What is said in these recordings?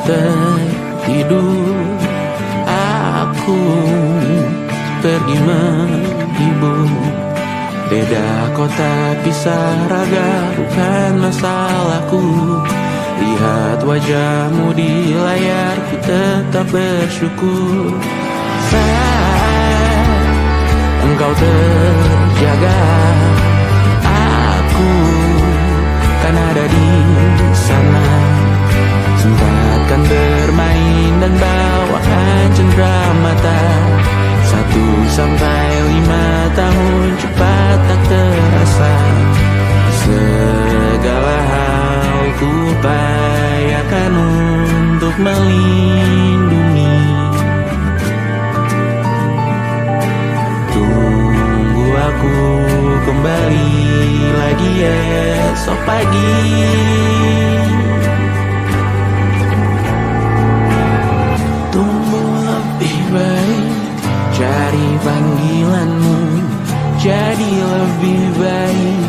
tertidur, aku pergi menghibur. Beda kota pisah raga bukan masalahku. Lihat wajahmu di layar, ku tetap bersyukur. Saat engkau terjaga, aku kan ada di sana. Sempatkan bermain dan bawakan cendera mata. 1-5 tahun cepat tak terasa. Segala hal ku upayakan untuk melindungi. Tunggu aku kembali lagi esok pagi. Tumbuh lebih baik, cari panggilanmu, jadi lebih baik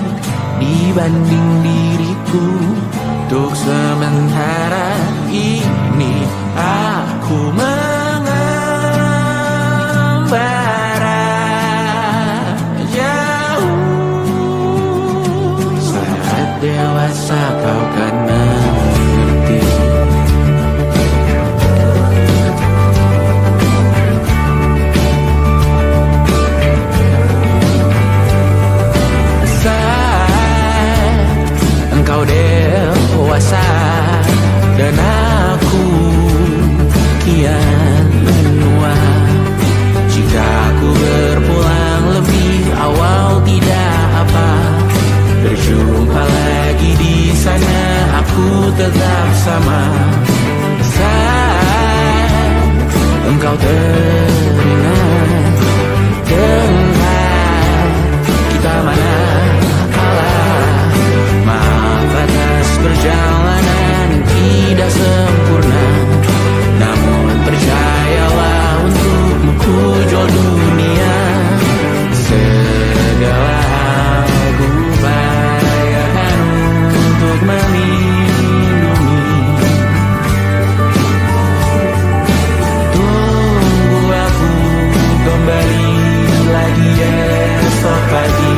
dibanding diriku. Untuk sementara ini aku mengembara jauh. Saat dewasa kau kan mengerti. Engkau dewasa dan aku kian menua. Jika aku berpulang lebih awal tidak apa. Berjumpa lagi di sana, aku tetap sama. Saat engkau teringat dengar kita mana perjalanan tidak sempurna, namun percayalah untukmu ku jual dunia. Segala hal ku upayakan untuk melindungi. Tunggu aku kembali lagi esok pagi.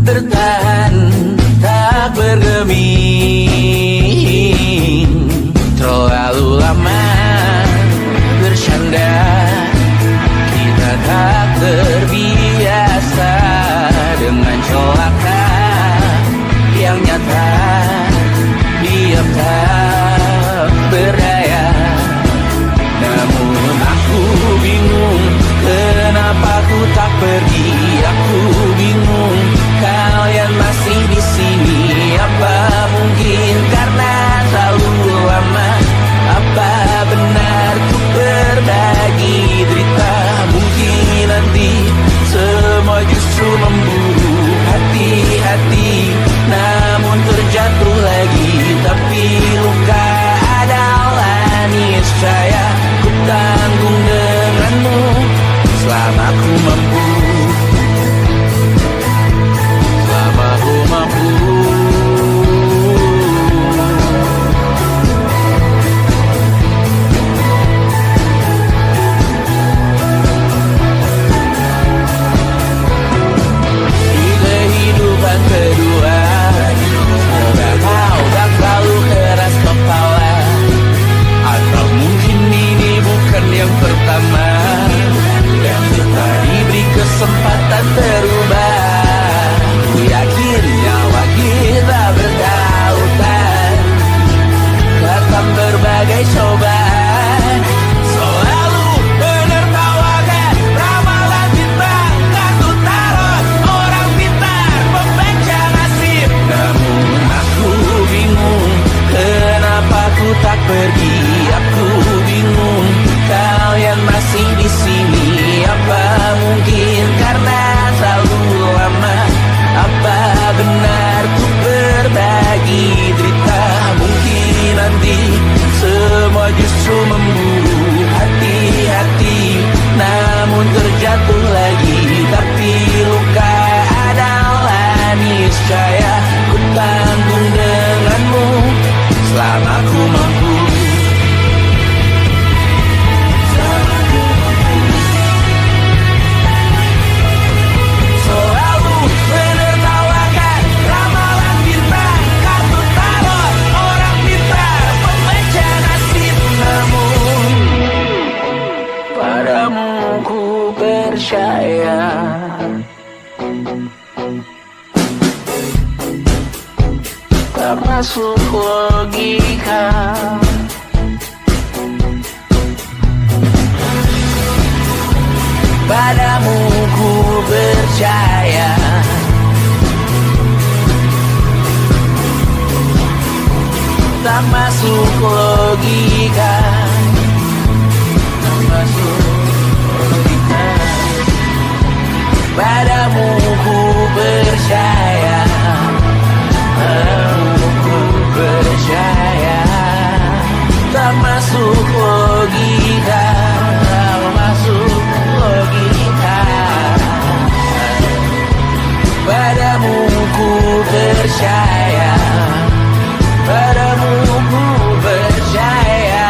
Bertahan tak percaya. Tak masuk logika. Padamu ku percaya. Tak masuk logika. Tak masuk logika. Padamu ku percaya. Padamu ku percaya. Tak masuk logika. Tak masuk logika. Padamu ku percaya. Padamu ku percaya.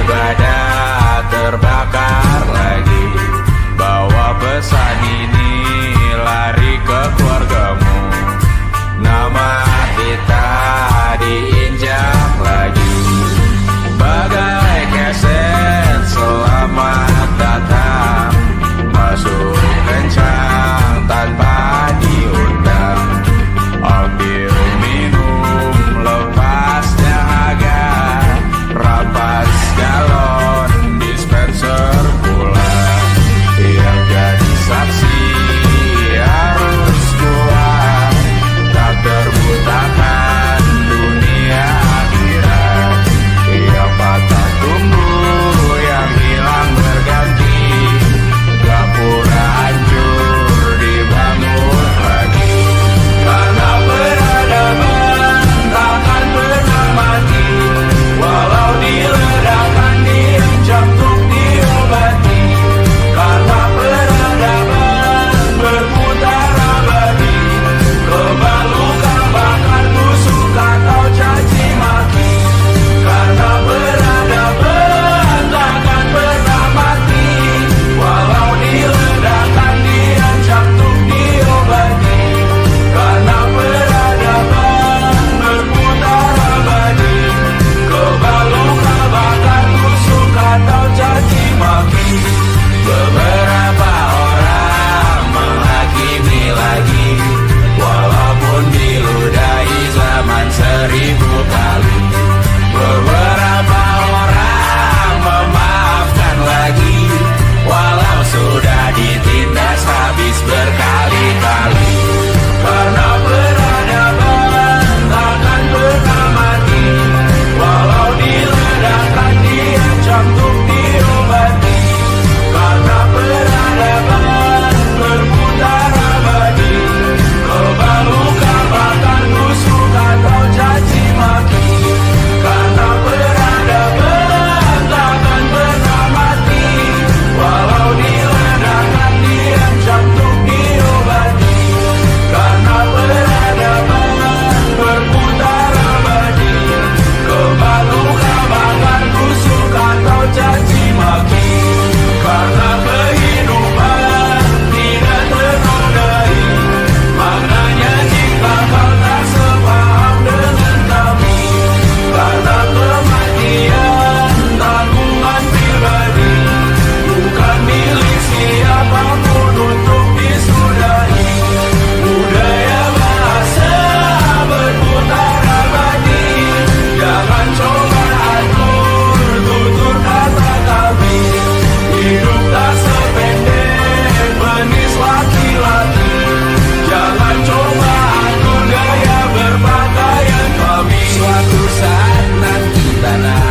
ibadah terbakar lagi. Bawa pesan ini lari ke keluargamu. Nama kita diinjak lagi. Bagai keset selamat datang, masuk kencang tanpa diundang. Ambil minum lepas dahaga, rampas galon dispenser pula. Yang jadi saksi harus kuat, tak terbutakan dunia akhirat. Yang patah tumbuh, yang hilang berganti, gapura hancur dibangun lagi. Karena peradaban takkan pernah mati, walau diledakkan diancam untuk diobati. Karena peradaban berputar abadi, kebal luka bahkan busuk atau caci maki. Karena peradaban takkan pernah mati, walau diledakkan diancam untuk diobati. Karena peradaban berputar abadi, kebal luka bahkan busuk atau caci maki. Beberapa orang menghakimi lagi, walaupun diludahi zaman 1000 kali. Beberapa orang memaafkan lagi, walau sudah ditindas habis berkali-kali. Karena peradaban takkan pernah mati, walau diledakkan diancam untuk diobati. Karena peradaban berputar abadi, kebal luka bahkan busuk atau caci maki. Karena peradaban takkan pernah mati, walau diledakkan diancam untuk diobati. Karena peradaban berputar abadi, kebal luka bahkan busuk atau caci maki. Karena kehidupan tidak ternodai, maknanya jika kau tak sepaham dengan kami. Karena kematian tanggungan pribadi, bukan milik siapapun untuk disudahi. Budaya bahasa berputar abadi, jangan coba atur tutur kata kami. Hidup tak sependek penis laki-laki, jangan coba atur gaya berpakaian kami. Suatu saat nanti tanah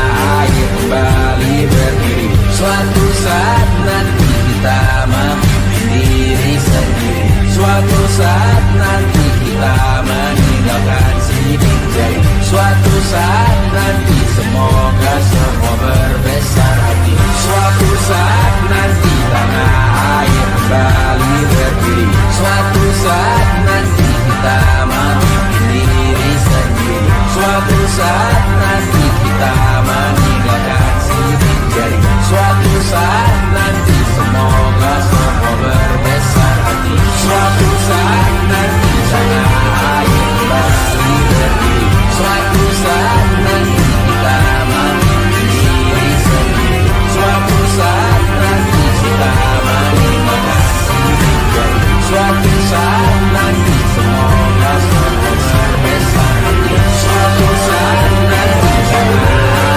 air kembali berdiri, suatu saat nanti kita memimpin diri sendiri. Suatu saat nanti kita meninggalkan sidik jari. Suatu saat nanti semoga semua berbesar hati. Suatu saat nanti tanah air kembali berdiri. Suatu saat nanti kita memimpin diri sendiri. Suatu saat nanti kita meninggalkan sidik jari. Suatu saat nanti semoga semua berbesar hati. Suatu saat nanti tanah air kembali berdiri. Suatu saat nanti kita memimpin diri sendiri. Suatu saat nanti kita meninggalkan sidik jari. Suatu saat nanti semoga semua berbesar hati. Suatu saat nanti tanah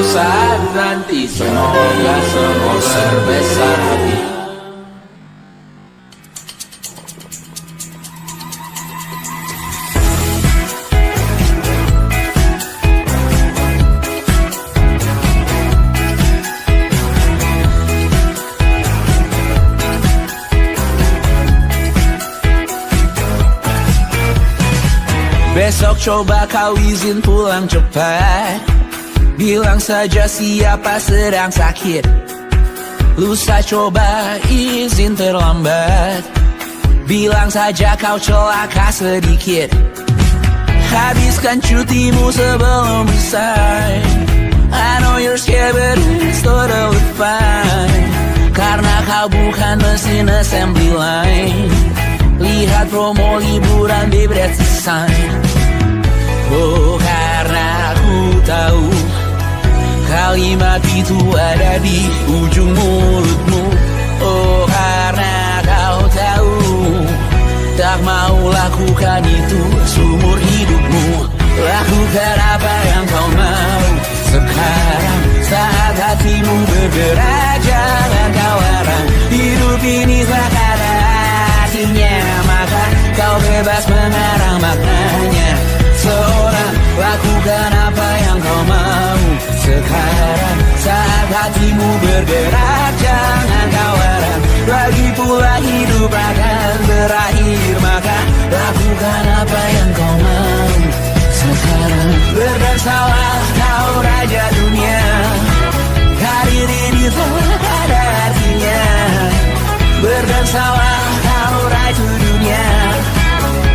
saat nanti semoga semua sebesar hati. Besok coba kau izin pulang cepat. Bilang saja siapa sedang sakit. Lusa coba izin terlambat. Bilang saja kau celaka sedikit. Habiskan cutimu sebelum usai. I know you're scared but it's totally fine. Karena kau bukan mesin assembly line. Lihat promo liburan di Bread Design. Oh, karena aku tahu kalimat itu ada di ujung mulutmu. Oh, karena kau tahu tak mau lakukan itu seumur hidupmu. Lakukan apa yang kau mau sekarang saat hatimu bergerak. Jangan kau larang, hidup ini tak ada artinya, maka kau bebas mengarang maknanya. Seorang lakukan apa yang kau mau sekarang saat hatimu bergerak. Jangan kau larang, lagi pula hidup akan berakhir, maka lakukan apa yang kau mau sekarang. Berdansalah kau raja dunia, karir ini tak ada artinya. Berdansalah kau ratu dunia,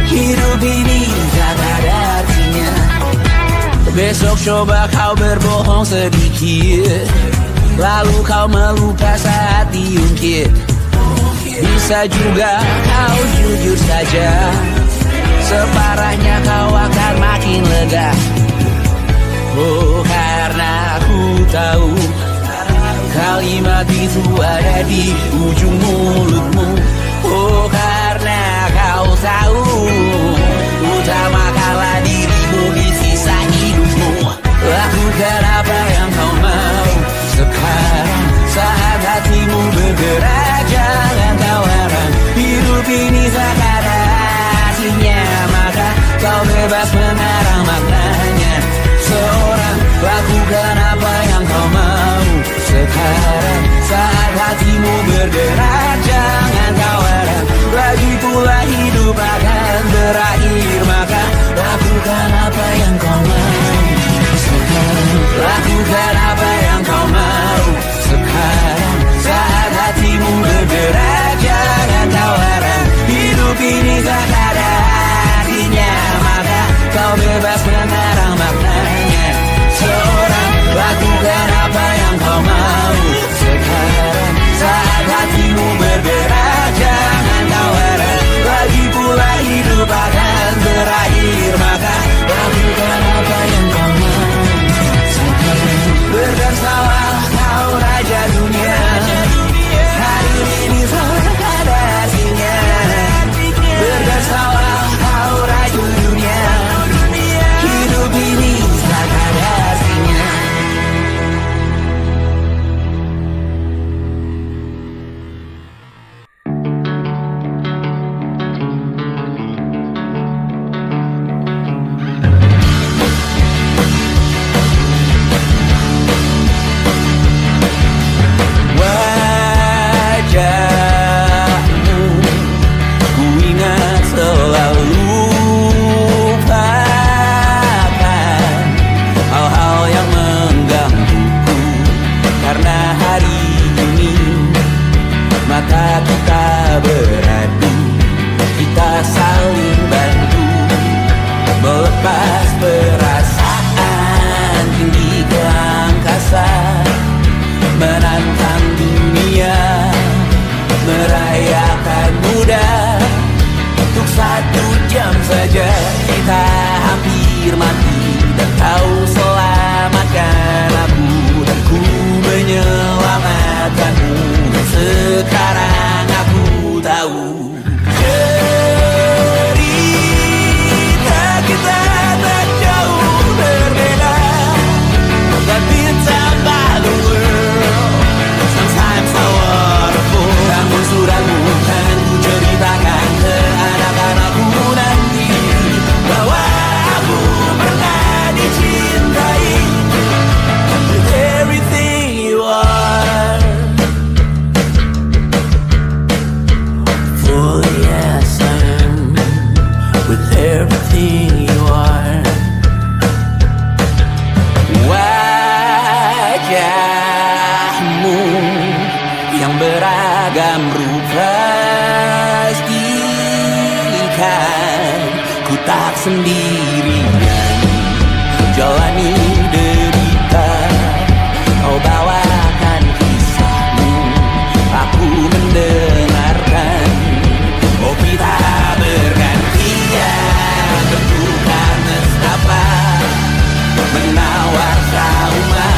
hidup ini tak ada artinya. Besok coba kau berbohong sedikit, lalu kau melupa saat diungkit. Bisa juga kau jujur saja, separahnya kau akan makin lega. Oh, karena aku tahu kalimat itu ada di ujung mulutmu. Oh, karena kau tahu utamakanlah dirimu di sisa hidupmu. Lakukan apa yang kau mau sekarang saat hatimu bergerak. Jangan kau larang, hidup ini tak ada artinya, maka kau bebas mengarang maknanya. Seorang lakukan apa yang kau mau sekarang saat hatimu bergerak. Jangan kau larang, lagi pula hidup akan berakhir, maka lakukan apa yang kau mau sekarang. Lakukan apa yang kau mau sekarang saat hatimu bergerak. Jangan kau larang, hidup ini tak ada artinya, maka kau bebas mengarang maknanya. Seorang lakukan apa yang kau mau sekarang saat hatimu bergerak. Jangan kau larang, lagi pula hidup akan berakhir, maka lakukan apa yang kau mau sekarang. Berdansalah kau raja dunia, hari ini tak ada artinya. Berdansalah kau raja dunia, hidup ini tak ada artinya. Wajahmu ku ingat selalu, lupakan hal-hal yang menggangguku. Karena hari ini mata kita beradu, kita saling bantu melepas perasaan tinggi ke angkasa, menantang dunia, merayakan muda. Untuk 1 jam saja kita hampir mati, dan kau selamatkan aku, dan ku menyelamatkanmu. Dan sekarang aku tahu cerita kita tak jauh berbeda, tapi tak pastikan ku tak sendirian jalani derita. Kau bawakan kisahmu, aku mendengarkan. Oh kita bergantian bertukar nestapa, menawar trauma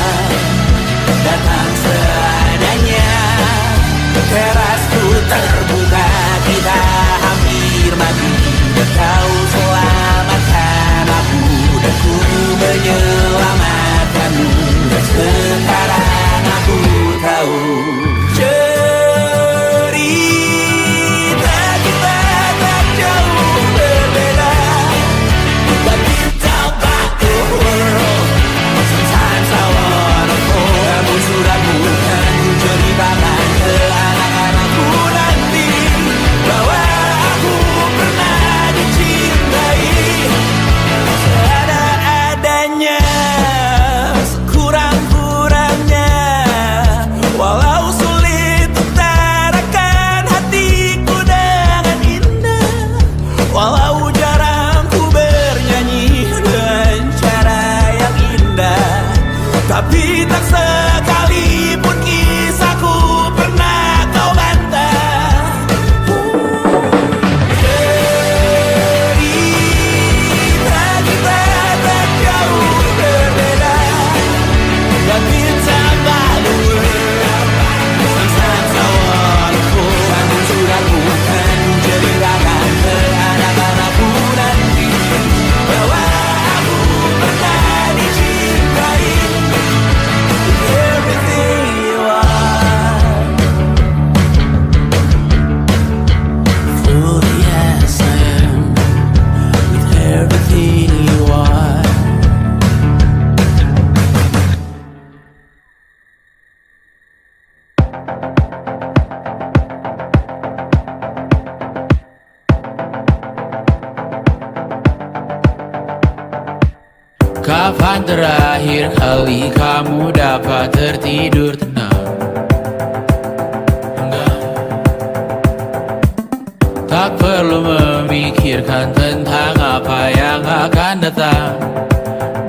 datang seadanya. Terasku terbuka, kita hampir mati. Kau selamatkan aku dan ku menyelamatkanmu. Dan sekarang aku tahu cerita kita tak jauh berbeda. But you talk about the world, sometimes I wanna fall. Namun sudah bukan ku ceritakan ke anak-anakku nanti bahwa aku pernah dicintai seadanya, sekurang-kurangnya. Walau sulit utarakan hatiku dengan indah, walau jarang ku bernyanyi dengan cara yang indah, tapi tak sekalipun kisahku pernah kau bantah. Cerita kita tak jauh berbeda, but kita malu. Sometimes I wanna fall. Namun sudah bukan ku ceritakan ke anak-anakku nanti bahwa aku pernah dicintai. Everything you are, fully as I am, with everything you are. Kapan terakhir kali kamu dapat tertidur tenang? Enggak. Tak perlu memikirkan tentang apa yang akan datang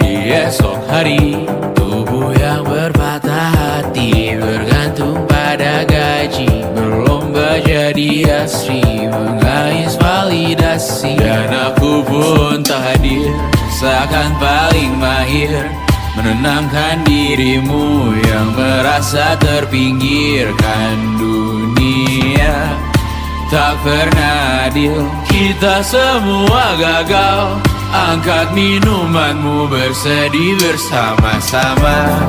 di esok hari. Tubuh yang berpatah hati bergantung pada gaji, berlomba jadi asri, mengais validasi. Dan aku pun tak hadir, seakan paling mahir menenangkan dirimu yang merasa terpinggirkan dunia. Tak pernah adil, kita semua gagal. Angkat minumanmu, bersedih bersama-sama.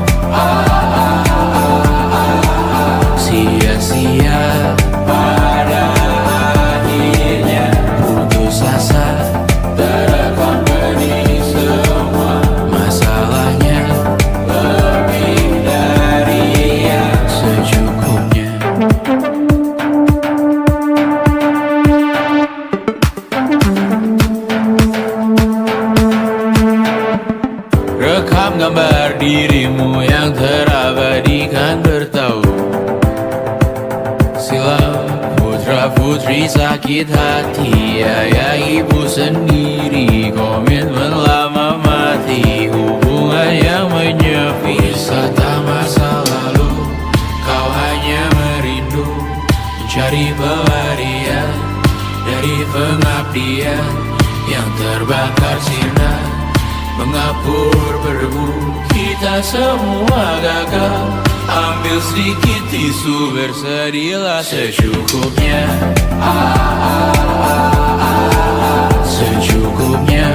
Sia-sia pada akhirnya putus asa, terekam benih semua. Masalahnya lebih dari yang secukupnya. Rekam gambar dirimu yang terabadikan bertahun silam. Putra-putri sakit hati, ayah ibu sendiri, komitmen lama mati, hubungan yang menyepi. Wisata masa lalu, kau hanya merindu, mencari pelarian dari pengabdian yang terbakar sinar, mengapur berdebu. Kita semua gagal, ambil sedikit tisu, bersedihlah secukupnya. Secukupnya,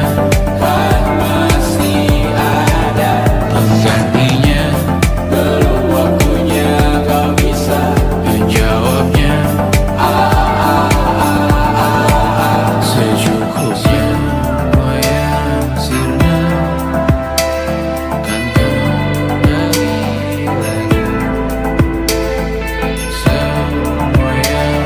kan masih ada penggantinya. Belum waktunya kau bisa menjawabnya. Secukupnya, oh ya sirna, kan kembali lagi. Semua yang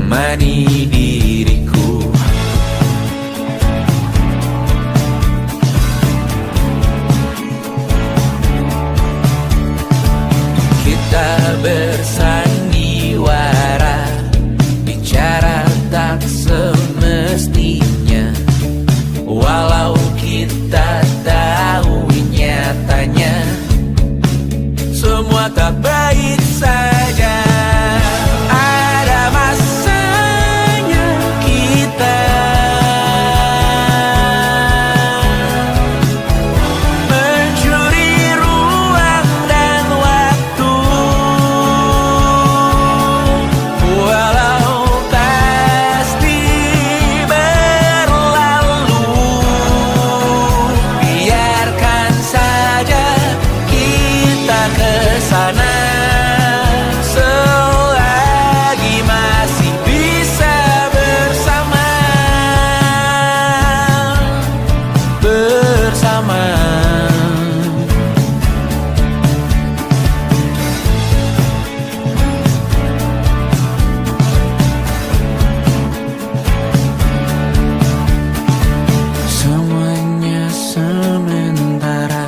temani diriku. Kita bersandiwara, bicara tak semestinya, walau kita tahu nyatanya semua tak baik saja. Ada masanya kita mencuri ruang dan waktu, walau pasti berlalu. Biarkan saja kita kesana selagi masih bisa bersama. Semuanya sementara,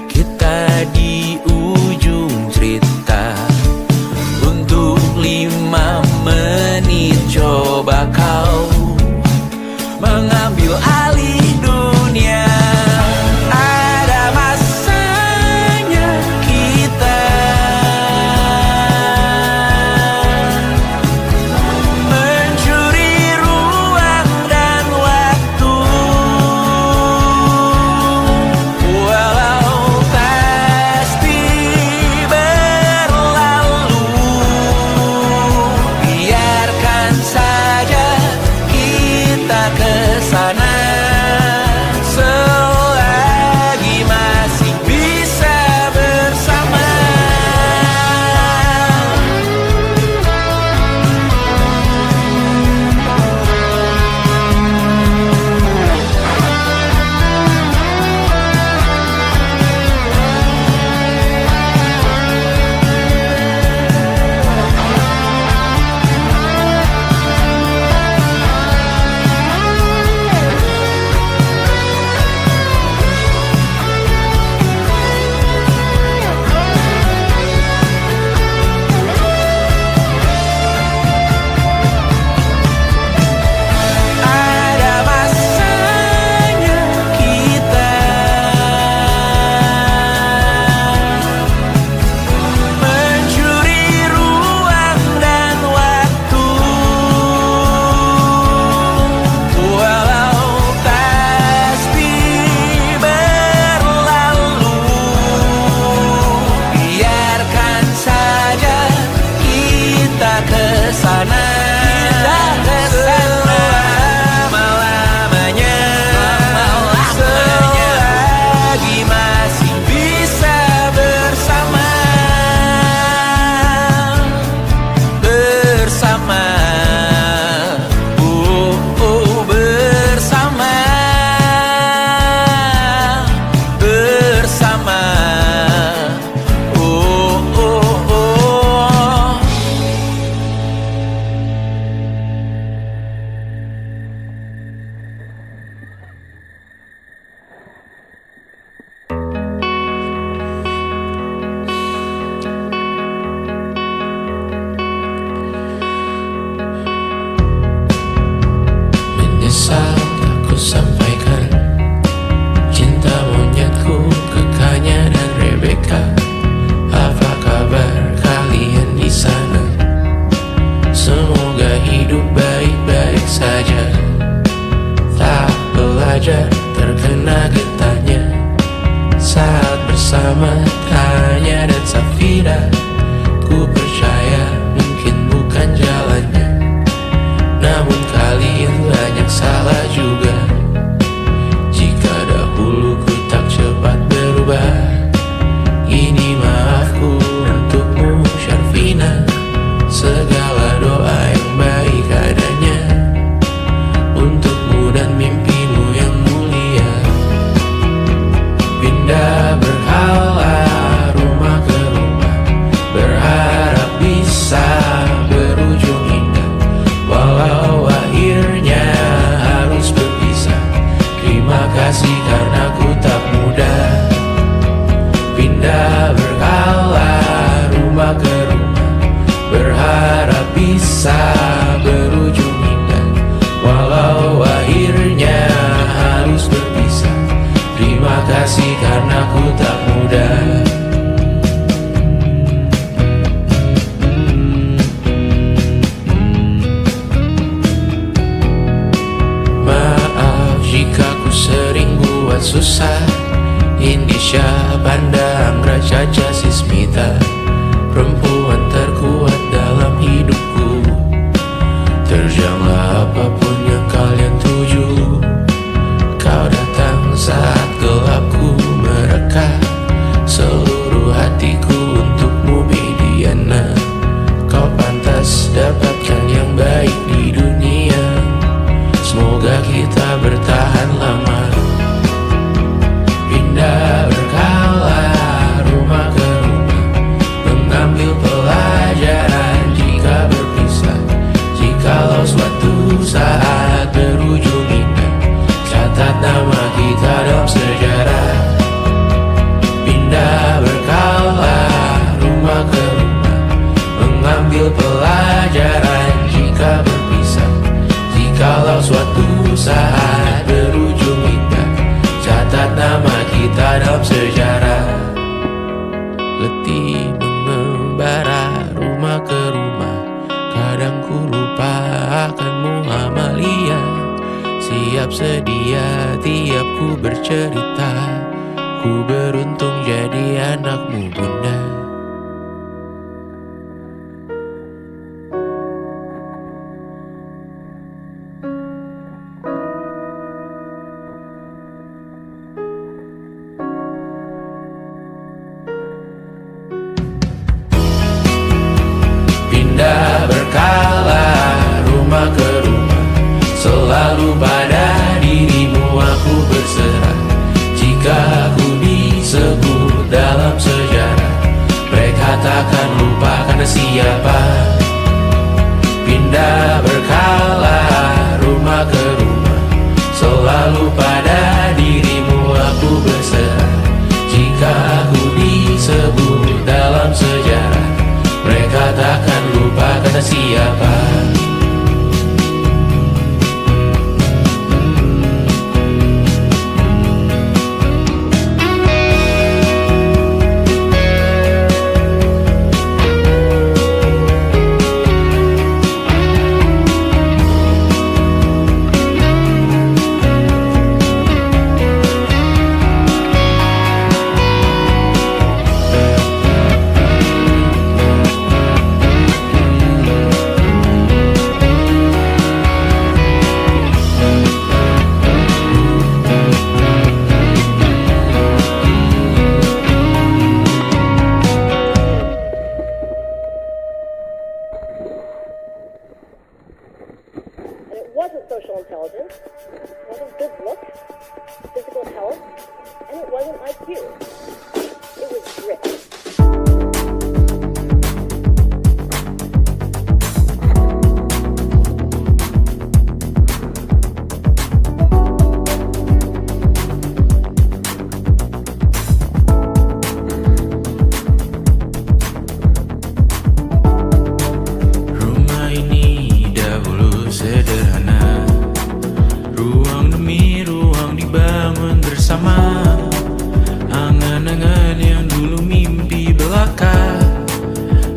kita di ujung cerita. Untuk 5 menit coba kau mengambil alih dunia. Ada masanya kita mencuri ruang dan waktu, walau pasti berlalu. Biarkan saja kita kesana selagi masih bisa bersama. Ada masanya kita mencuri ruang dan waktu, walau pasti berlalu. Biarkan saja kita kesana, selama-lamanya, selagi masih bisa bersama. Bersama, bersama, bersama, menyesal aku sampaikan cinta monyetku ke Kanya dan Rebecca. Apa kabar kalian di sana? Semoga hidup baik-baik saja. Tak belajar terkena getahnya saat bersama Kanya dan Safira. Ku percaya mungkin bukan jalannya, namun kalian banyak salah juga. Jika dahulu ku tak cepat berubah, ini maafku untukmu Syarfina. Segala doa yang baik adanya untukmu dan mimpimu yang mulia. Pindah berhala rumah ke rumah, berujung indah. Walau akhirnya harus berpisah, terima kasih karena ku tak mudah. Maaf jika ku sering buat susah. Indisha, Banda, Anggra, Caca, Sismita, perempuan terkuat dalam hidupku. Terjanglah apapun yang kalian tuju. Kau datang saat gelapku mereka, seluruh hatiku untukmu Mediana. Kau pantas dapatkan yang baik di dunia. Semoga kita bertahan lama. Pindah berkala rumah ke rumah, mengambil pelajaran jika berpisah. Jikalau suatu saat berujung indah, catat nama kita dalam sejarah. Pindah berkala rumah ke rumah, mengambil pelajaran jika berpisah. Jikalau suatu saat berujung indah, catat nama kita dalam sejarah. Letih mengembara rumah ke rumah, kadang ku lupa akanmu Amalia. Siap sedia tiap ku bercerita, ku beruntung jadi anakmu bunda. Pindah berkala rumah ke rumah, selalu pada dirimu aku berserah. Jika aku disebut dalam sejarah, mereka takkan lupa karena siapa. Pindah berkala rumah ke rumah, selalu pada dirimu aku berserah. Jika aku disebut dalam sejarah, mereka takkan lupa karena siapa. It wasn't social intelligence, it wasn't good looks, physical health, and it wasn't IQ. It was grit. Rumah ini dahulu sederhana, ruang demi ruang dibangun bersama. Angan-angan yang dulu mimpi belaka,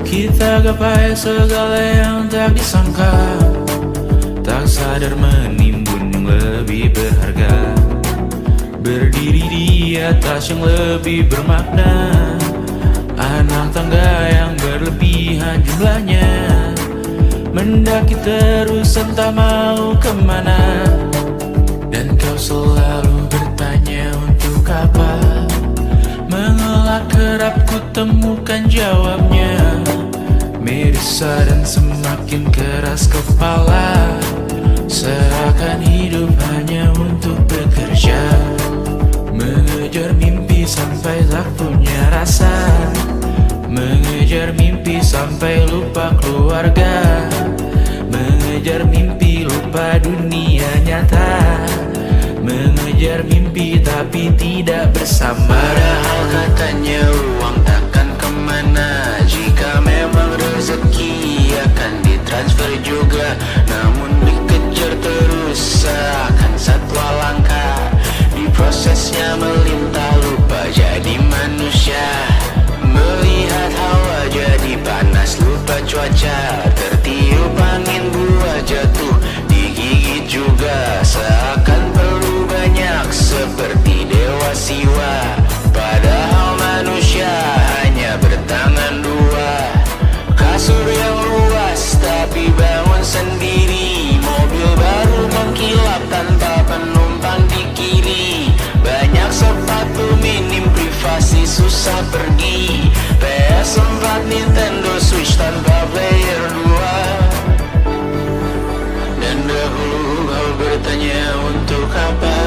kita gapai segala yang tak disangka. Tak sadar menimbun yang lebih berharga, berdiri di atas yang lebih bermakna. Anak tangga yang berlebihan jumlahnya, mendaki terus entah mau kemana. Dan kau selalu bertanya untuk apa, mengelak kerap ku temukan jawabnya. Merisa dan semakin keras kepala, seakan hidup hanya untuk bekerja. Mengejar mimpi sampai tak punya rasa, mengejar mimpi sampai lupa keluarga, mengejar mimpi lupa dunia nyata, mengejar mimpi tapi tidak bersama. Padahal katanya uang takkan kemana, jika memang rezeki akan ditransfer juga. juga, namun dikejar terus seakan satwa langka. Di prosesnya melintah lupa jadi manusia. Melihat hawa jadi panas lupa cuaca. Tertiup angin buah jatuh digigit juga. Seakan perlu banyak seperti dewa siwa. Padahal manusia hanya bertangan dua. Kasur yang luas tapi bangun sendiri. Mobil baru mengkilap tanpa penumpang di kiri. Banyak sepatu minim privasi susah pergi. PS4 Nintendo Switch tanpa player 2. Dan dahulu kau bertanya untuk apa.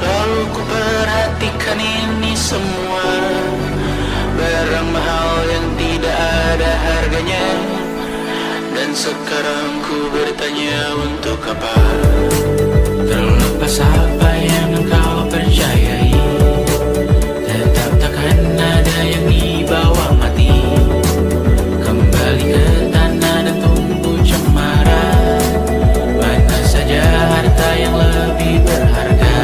Lalu ku perhatikan ini semua. Barang mahal yang tidak ada harganya. Dan sekarang ku bertanya untuk apa. Terlepas apa yang engkau percayai, tetap takkan ada yang dibawa mati. Kembali ke tanah dan tunggu cemara. Mana saja harta yang lebih berharga.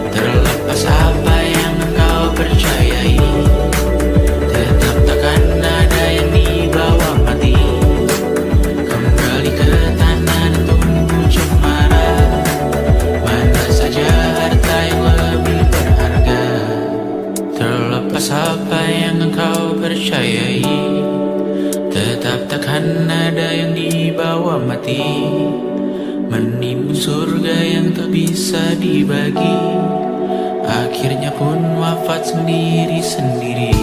Terlepas apa yang engkau percayai, tetap takkan ada yang dibawa mati. Kembali ke tanah dan tunggu cemara. Mana saja harta yang lebih berharga. Terlepas apa yang engkau percayai, tetap takkan ada yang dibawa mati. Menimbun surga yang tak bisa dibagi, akhirnya pun wafat sendiri-sendiri.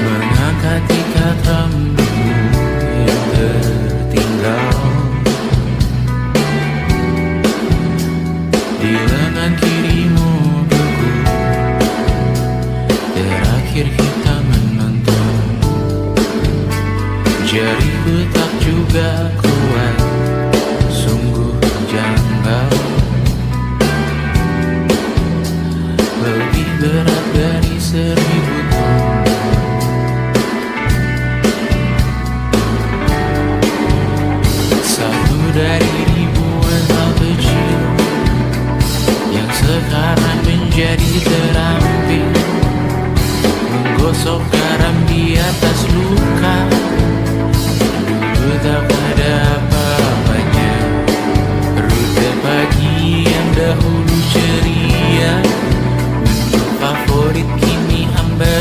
Mengangkat ikat rambutmu yang tertinggal di lengan kirimu beku. Terakhir kita menonton. Jariku tak juga kuat, sungguh janggal. Lebih berat dari 1000 ton. Satu dari ribuan hal kecil yang sekarang menjadi terampil. Menggosok garam di atas luka. Dulu tak ada apa-apanya. Rute pagi yang dahulu ceria, menu favorit kini hambar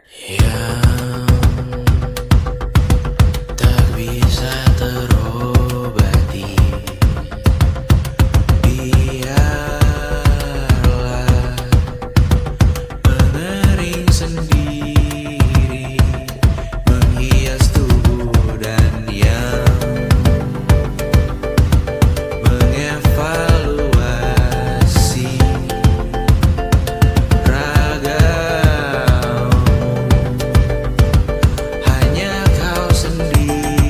yang tak bisa terobati. Biarlah mengering sendiri, menghias tubuh dan yang mengevaluasi ragamu. Hanya kau sendiri,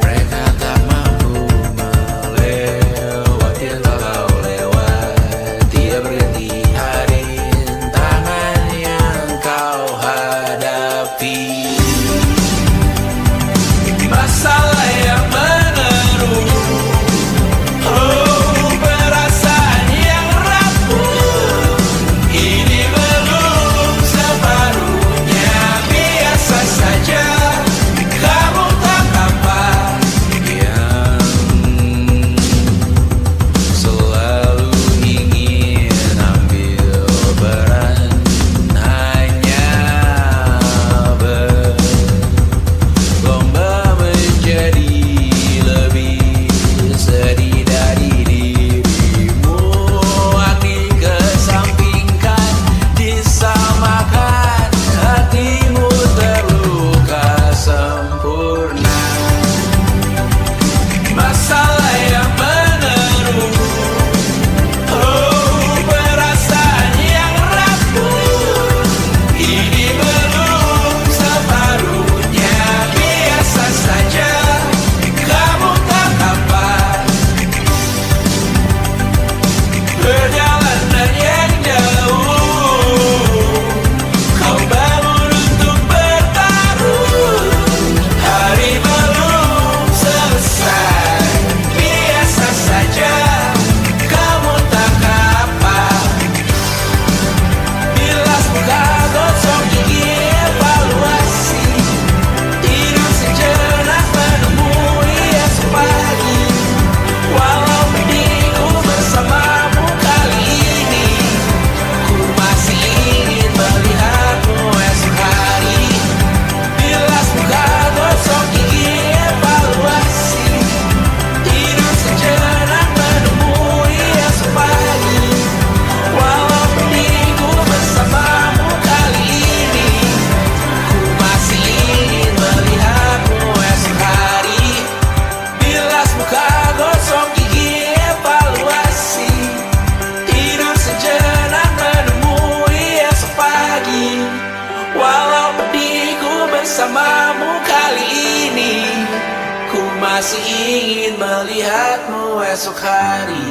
mereka tak mampu melewati yang kau lewati. Dia berganti hari, tangan yang kau hadapi. Masalah yang menerus, oh perasaan yang rapuh. Ini belum separuhnya, biasa saja. Kamu tak apa yang selalu ingin ambil peran, hanya berlomba menjadi lebih sedih dari dirimu. Dikesampingkan, disamakan, hatimu terluka sempurna. Masalah yang menerus, oh perasaan yang rapuh. Ini belum separuhnya, biasa saja. Kamu tak apa perjalanan yang jauh. Kau bangun untuk bertaruh, hari belum selesai, biasa saja. Kamu tak apa. Bilas muka, gosok gigi, evaluasi. Tidur sejenak, menemui esok pagi. Walau pedihku bersamamu kali ini, ku masih ingin melihatmu esok hari. Bilas muka, gosok gigi, evaluasi. Tidur sejenak, menemui esok pagi. Walau pedihku bersamamu kali ini, ku masih ingin melihatmu esok hari. Bilas muka, gosok gigi, evaluasi. Tidur sejenak, menemui esok pagi. Walau pedihku bersamamu kali ini, ku masih ingin melihatmu esok hari.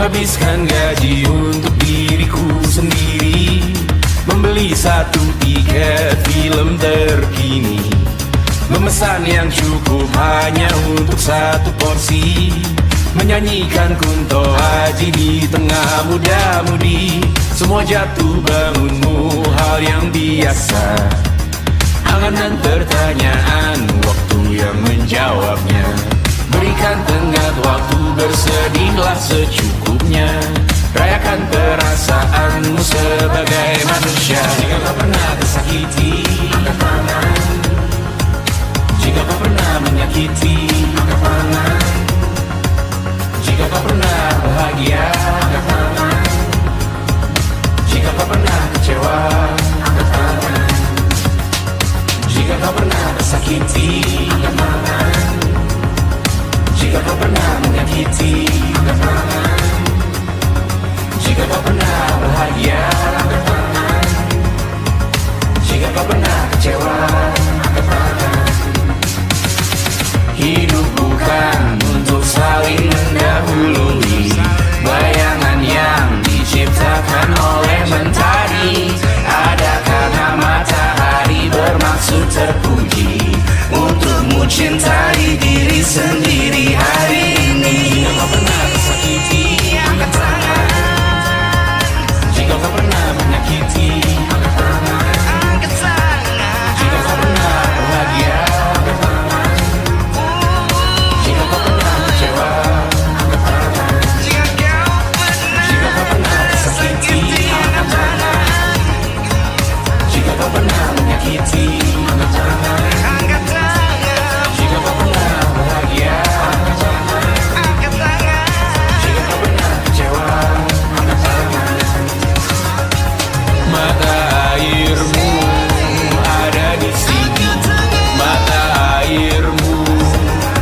Habiskan gaji untuk diriku sendiri, membeli satu tiket film terkini, memesan yang cukup hanya untuk satu porsi, menyanyikan Kunto Aji di tengah muda-mudi. Semua jatuh bangunmu hal yang biasa, angan-angan pertanyaan, waktu yang menjawabnya. Berikan tenggat waktu, bersedihlah secukupnya, rayakan perasaanmu sebagai manusia. Jika kau pernah tersakiti, angkat tangan. Jika kau pernah menyakiti, angkat tangan. Jika kau pernah bahagia, angkat tangan. Jika kau pernah kecewa, angkat tangan. Jika kau pernah tersakiti, angkat tangan. Jika kau pernah menyakiti, angkat tangan. Jika kau pernah bahagia, angkat tangan. Jika kau pernah kecewa, angkat tangan. Hidup bukan untuk saling mendahului, bayangan yang diciptakan oleh mentari. Ada karena matahari bermaksud terpuji, untukmu cintai diri sendiri hari ini. Jika kau pernah tersakiti, angkat tangan. Jika kau pernah menyakiti, angkat tangan. Jika kau pernah bahagia, angkat tangan. Jika kau pernah kecewa, angkat tangan. Jika kau pernah tersakiti, angkat tangan. Jika kau pernah menyakiti, angkat tangan. Jika kau pernah bahagia, angkat tangan. Jika kau pernah kecewa, angkat tangan. Mata airmu ada di sini, mata airmu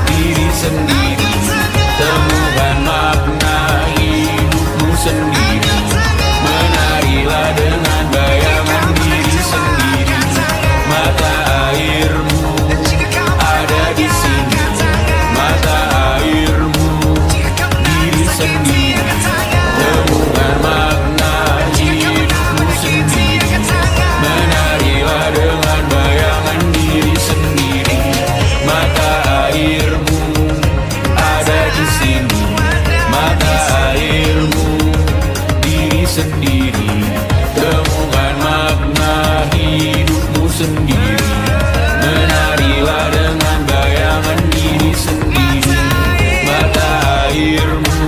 diri sendiri, temukan makna hidupmu sendiri. Menarilah dengan bayangan diri sendiri. Mata airmu ada di sini, mata airmu diri sendiri, temukan makna hidupmu sendiri. Menarilah dengan bayangan diri sendiri. Mata airmu ada di sini, mata airmu diri sendiri, temukan makna hidupmu sendiri. Menarilah dengan bayangan diri sendiri. Mata airmu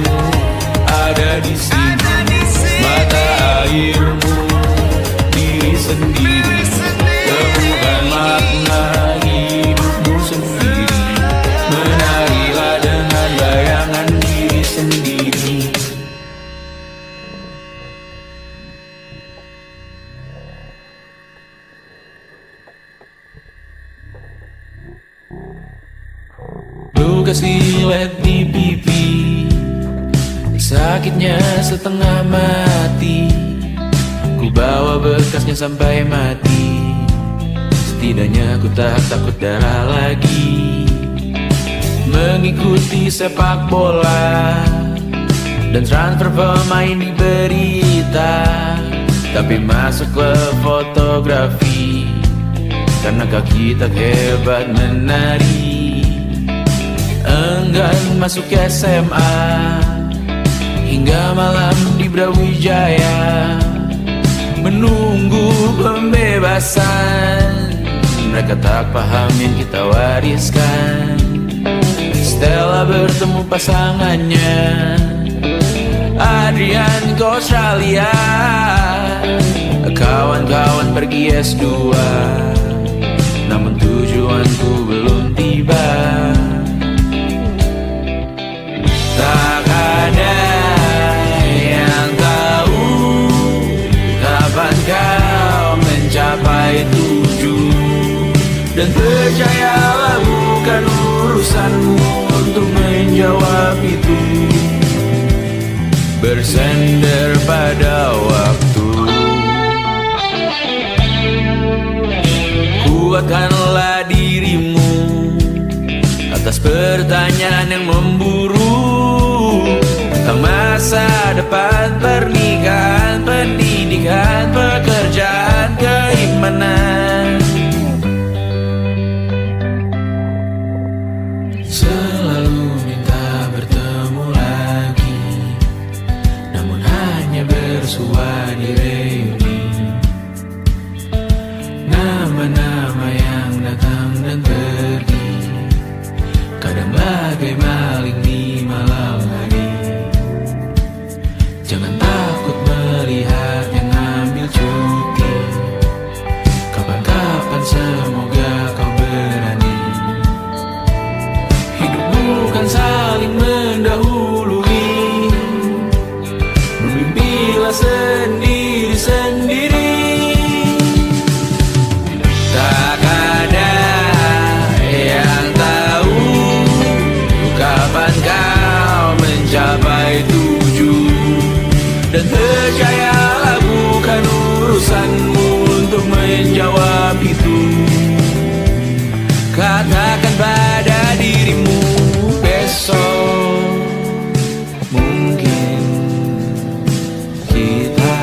ada di sini, mata airmu diri sendiri, temukan makna hidupmu sendiri. Menarilah dengan bayangan diri sendiri. Luka silet di pipi, sakitnya setengah mati. Ku bawa bekasnya sampai mati. Setidaknya ku tak takut darah lagi. Mengikuti sepak bola dan transfer pemain di berita, tapi masuk ke fotografi karena kaki tak hebat menari. Enggan masuk SMA hingga malam di Brawijaya, menunggu pembebasan. Mereka tak paham yang kita wariskan. Stella bertemu pasangannya, Adrian ke Australia, kawan-kawan pergi S2, namun tujuanku belum tiba. Tak ada yang tahu kapan kau mencapai tujuh, dan percayalah bukan urusanmu untuk menjawab itu. Bersender pada waktu, kuatkanlah dirimu atas pertanyaan yang memburu tentang masa pendidikan, pekerjaan, keimanan. Selalu minta bertemu lagi, namun hanya bersua di reuni. Nama-nama yang datang dan pergi, kadang bagai maling di malam hari. Jangan takut melihat yang ambil cuti, kapan-kapan semoga kau berani. Hidup bukan saling mendahului, bermimpilah sendiri-sendiri. Tak ada yang tahu kapan kau mencapai tujuan. Dan percayalah bukan urusanmu untuk menjawab itu. Katakan pada dirimu besok mungkin kita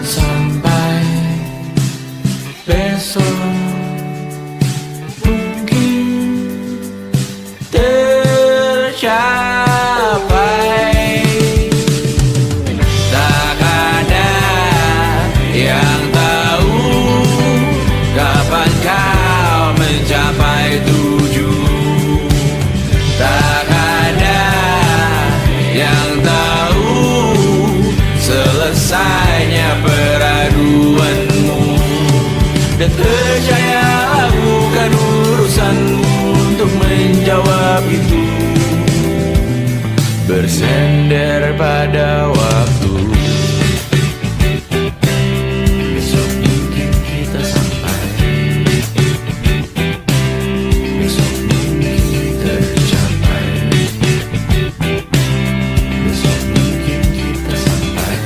sampai, besok mungkin tercapai. Tak ada yang tahu kapan kau mencapai tujuan. Tak ada yang tahu selesainya peraduanmu. Dan percayalah bukan urusanmu untuk menjawab itu. Bersender pada waktu, besok mungkin kita sampai, besok mungkin tercapai, besok mungkin kita sampai.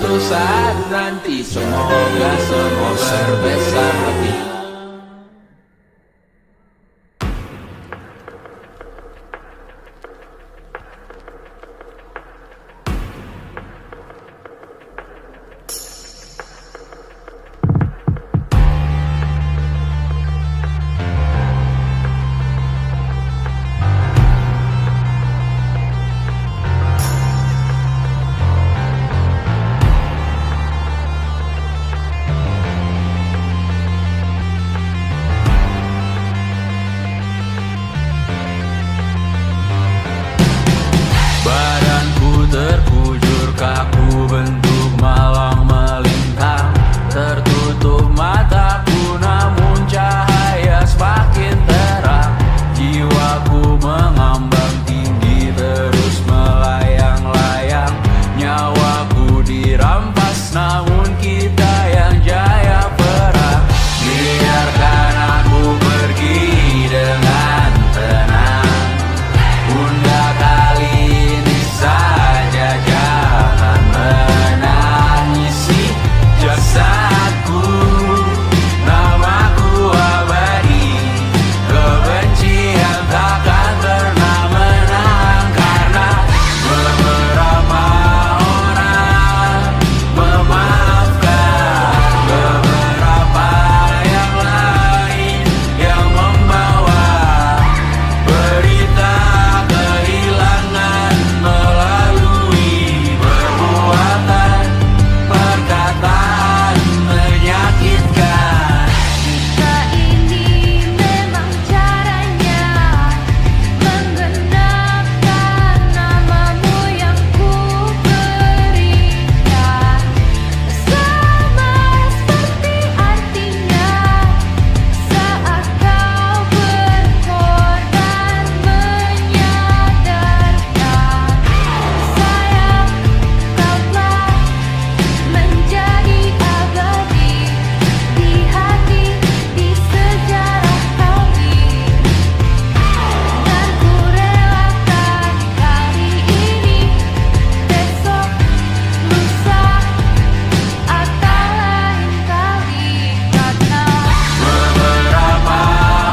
suatu saat nanti. Semoga semua berbesar hati. Badanku terkujur kaku bentuk malang melintang. Tertutup mataku namun cahaya semakin terang. Jiwaku mengambang tinggi terus melayang-layang. Nyawaku dirampas namun kita yang jaya perang. Biarkan aku pergi dengan tenang. Bunda kali ini saja jangan menangisi jasadku. Namaku abadi, kebencian takkan pernah menang. Karena beberapa orang memaafkan, beberapa yang lain yang membawa berita kehilangan melalui perbuatan, perkataan menyakitkan. Jika ini memang caranya menggenapkan namamu yang ku berikan, sama seperti artinya saat kau berkorban menyadarkan. Sayang, kau telah menjadi abadi di hati, di sejarah kami. Dan ku relakan kali ini, besok, lusa, atau lain kali. Karena Beberapa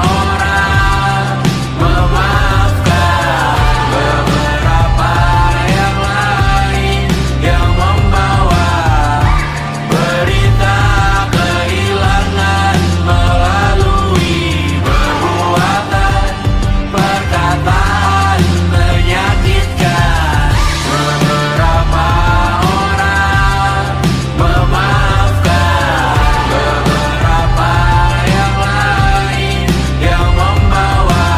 orang memaafkan, beberapa yang lain yang membawa berita kehilangan melalui perbuatan, perkataan menyakitkan. Beberapa orang memaafkan, beberapa yang lain yang membawa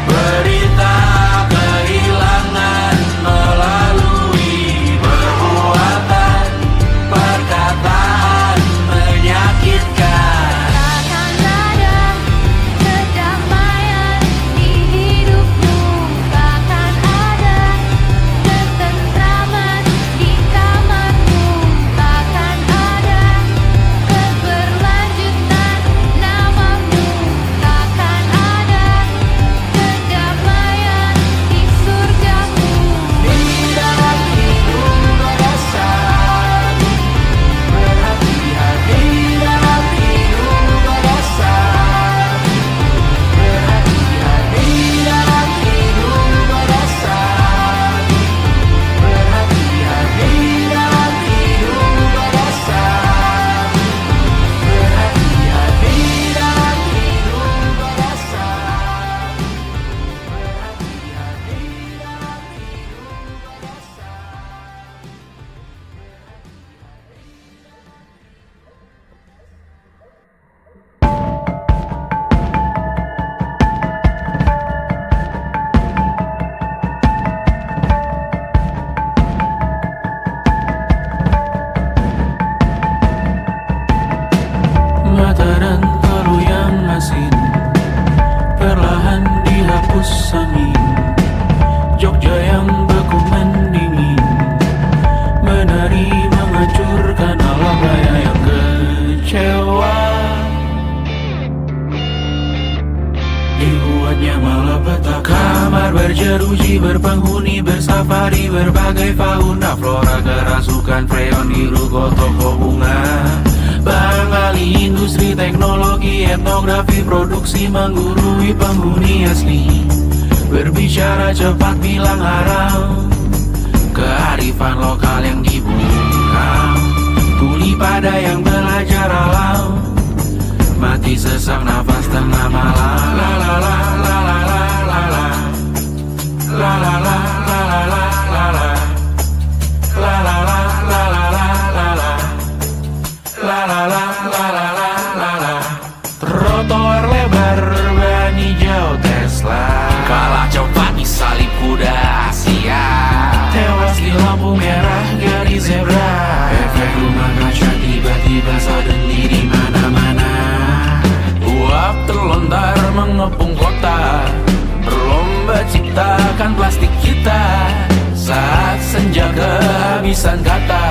berita kehilangan melalui perbuatan, perkataan menyakitkan. takkan ada kedamaian di hidupmu, takkan ada ketentraman di kamarmu, takkan ada keberlanjutan namamu, takkan ada kedamaian di surgamu. Di dalam hidup berdasar, berhati-hati dalam hidup berdasar, berhati-hati dalam hidup berdasar, berhati-hati dalam hidup berdasar, berhati-hati dalam hidup berdasar, berhati-hati dalam mata dan palu yang asin perlahan dihapus angin. Jogja yang beku mendingin menari menghancurkan alam raya yang kecewa. dibuatnya malapetaka. Kamar berjeruji, berpenghuni, bersafari, berbagai fauna flora, kerasukan freon, hiruko, toko bunga. Bangali industri teknologi, etnografi, produksi menggurui penghuni asli. Berbicara cepat, bilang haram, kearifan lokal yang dibungkam. Tuli pada yang belajar alam, mati sesak nafas tengah malam. La la la la la la la la. La la la la la la la la. La la la la la la la la. La la la la la la la la. Trotoar lebar ban hijau Tesla, Kalah cepat disalip kuda Asia. tewas di lampu merah garis zebra. Efek rumah kaca tiba-tiba suddenly di mana-mana. Uap terlontar mengepung kota, berlomba ciptakan plastik kita. Saat senja kehabisan kata,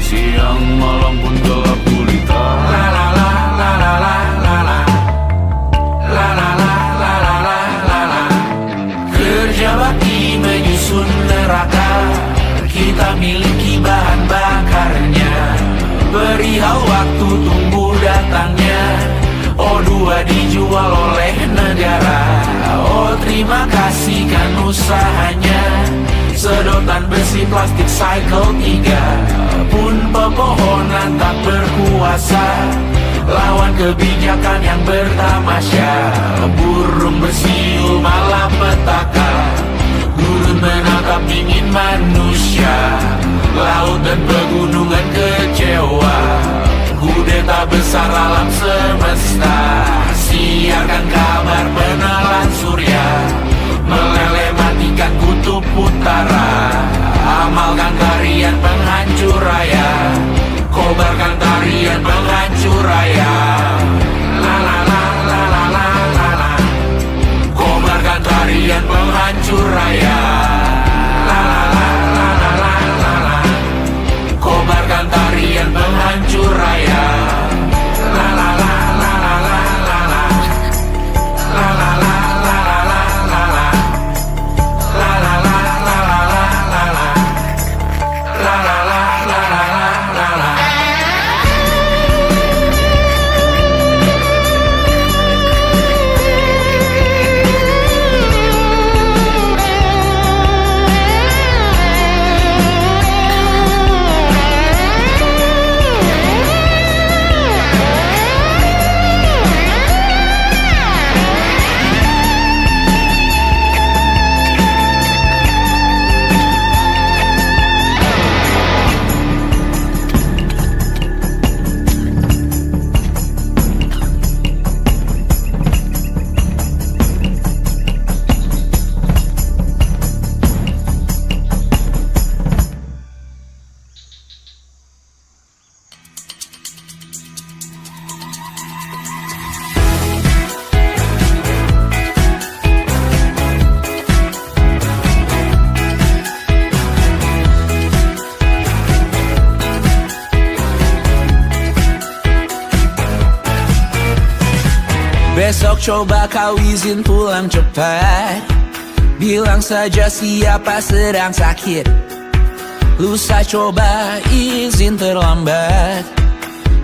siang malam pun gelap gulita. La la la la la la la la. La la la la la la la la. Kerja bakti menyusun neraka, kita miliki bahan bakarnya. Perihal waktu tunggu datangnya, O2 dijual oleh negara. Oh terima kasih kan usahanya. Sedotan besi plastik cycle 3 pun pepohonan tak berkuasa lawan kebijakan yang bertamasya. Burung bersiul malapetaka, gurun menatap dingin manusia. Laut dan pegunungan kecewa, kudeta besar alam semesta. Siarkan kabar penelan surya, meleleh matikan kutub utara. Amalkan tarian penghancur raya, kobarkan tarian penghancur raya. La la la la la la la la. Kobarkan tarian penghancur raya. La la la la la la la la. Kobarkan tarian penghancur raya. La la la la la la la la. La la la la la la la la. La la la la la la la la. La la la la la la la la. Besok coba kau izin pulang cepat, bilang saja siapa sedang sakit. Lusa coba izin terlambat,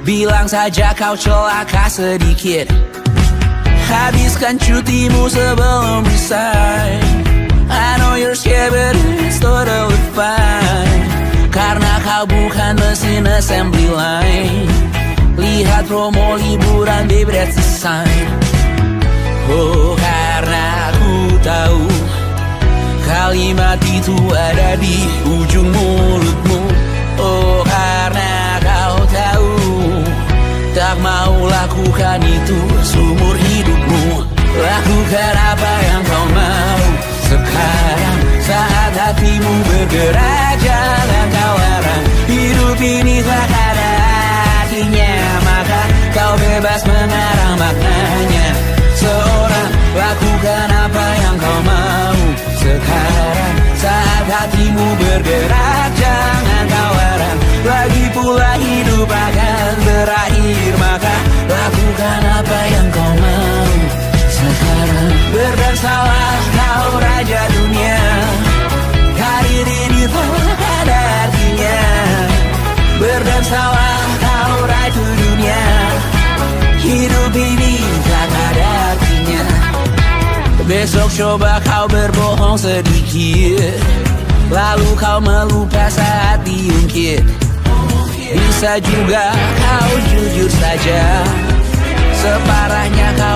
bilang saja kau celaka sedikit. Habiskan cutimu sebelum resign. I know you're scared but it's totally fine, karena kau bukan mesin assembly line. Lihat promo liburan babe, that's a sign. Oh karena ku tahu kalimat itu ada di ujung mulutmu. Oh karena kau tahu tak mau lakukan itu seumur hidupmu. Lakukan apa yang kau mau sekarang, saat hatimu bergerak. Jangan kau larang, hidup ini tak ada artinya, maka kau bebas mengarang maknanya. Seorang lakukan apa yang kau mau sekarang, saat hatimu bergerak. Jangan kau larang, lagi pula hidup akan berakhir, maka lakukan apa yang kau Besok coba kau berbohong sedikit, lalu kau melupa saat diungkit. Bisa juga kau jujur saja, separahnya kau